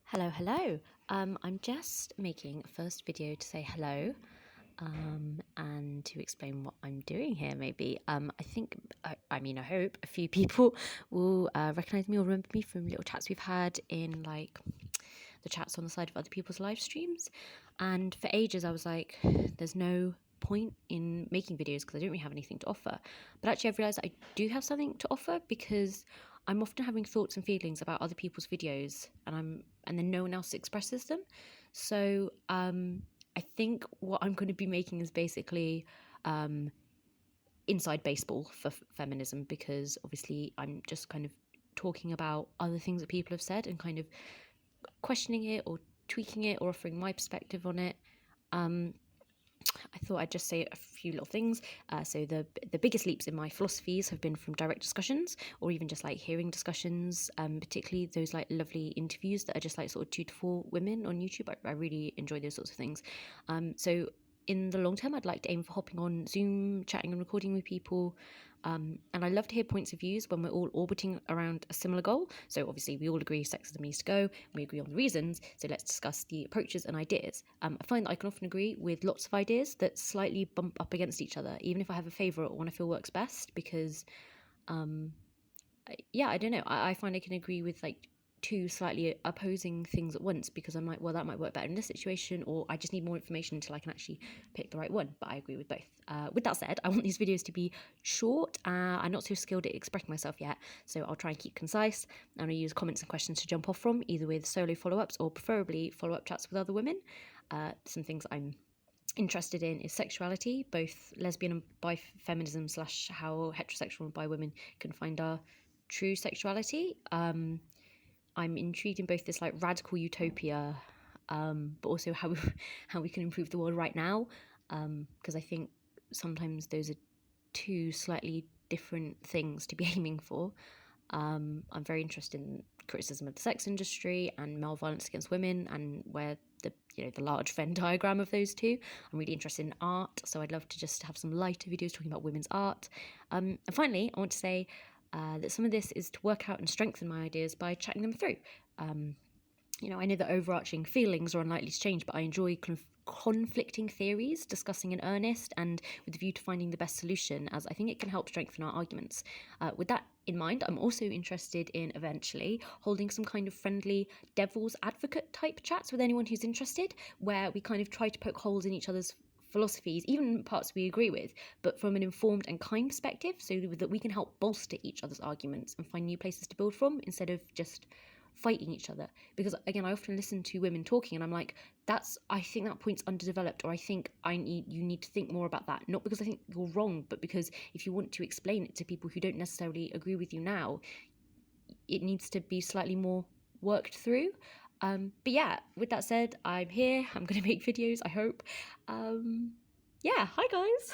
Hello. I'm just making a first video to say hello and to explain what I'm doing here, maybe. I hope a few people will recognize me or remember me from little chats we've had in like the chats on the side of other people's live streams. And for ages, I was like, there's no point in making videos because I don't really have anything to offer. But actually, I've realized I do have something to offer because I'm often having thoughts and feelings about other people's videos, and then no one else expresses them. So I think what I'm going to be making is basically inside baseball for feminism, because obviously I'm just kind of talking about other things that people have said and kind of questioning it or tweaking it or offering my perspective on it. I thought I'd just say a few little things. So the biggest leaps in my philosophies have been from direct discussions, or even just like hearing discussions, particularly those like lovely interviews that are just like sort of 2 to 4 women on YouTube. I really enjoy those sorts of things. So in the long term, I'd like to aim for hopping on Zoom, chatting and recording with people. And I love to hear points of views when we're all orbiting around a similar goal. So obviously we all agree sexism needs to go, we agree on the reasons, so let's discuss the approaches and ideas. I find that I can often agree with lots of ideas that slightly bump up against each other, even if I have a favourite or one I feel works best, because I don't know, I find I can agree with like 2 slightly opposing things at once, because I'm like, well, that might work better in this situation, or I just need more information until I can actually pick the right one. But I agree with both. With that said, I want these videos to be short. I'm not so skilled at expressing myself yet, so I'll try and keep concise. I'm going to use comments and questions to jump off from, either with solo follow-ups or preferably follow-up chats with other women. Some things I'm interested in is sexuality, both lesbian and bi feminism / how heterosexual and bi women can find our true sexuality. I'm intrigued in both this like radical utopia, but also how we can improve the world right now, because I think sometimes those are 2 slightly different things to be aiming for. I'm very interested in criticism of the sex industry and male violence against women, and where the large Venn diagram of those 2. I'm really interested in art, so I'd love to just have some lighter videos talking about women's art. And finally, I want to say that some of this is to work out and strengthen my ideas by chatting them through. I know that overarching feelings are unlikely to change, but I enjoy conflicting theories, discussing in earnest and with a view to finding the best solution, as I think it can help strengthen our arguments. With that in mind, I'm also interested in eventually holding some kind of friendly devil's advocate type chats with anyone who's interested, where we kind of try to poke holes in each other's philosophies, even parts we agree with, but from an informed and kind perspective, so that we can help bolster each other's arguments and find new places to build from, instead of just fighting each other. Because again, I often listen to women talking and I'm like, I think that point's underdeveloped, or I think you need to think more about that. Not because I think you're wrong, but because if you want to explain it to people who don't necessarily agree with you now, it needs to be slightly more worked through. But yeah, with that said, I'm here. I'm going to make videos, I hope. Hi guys.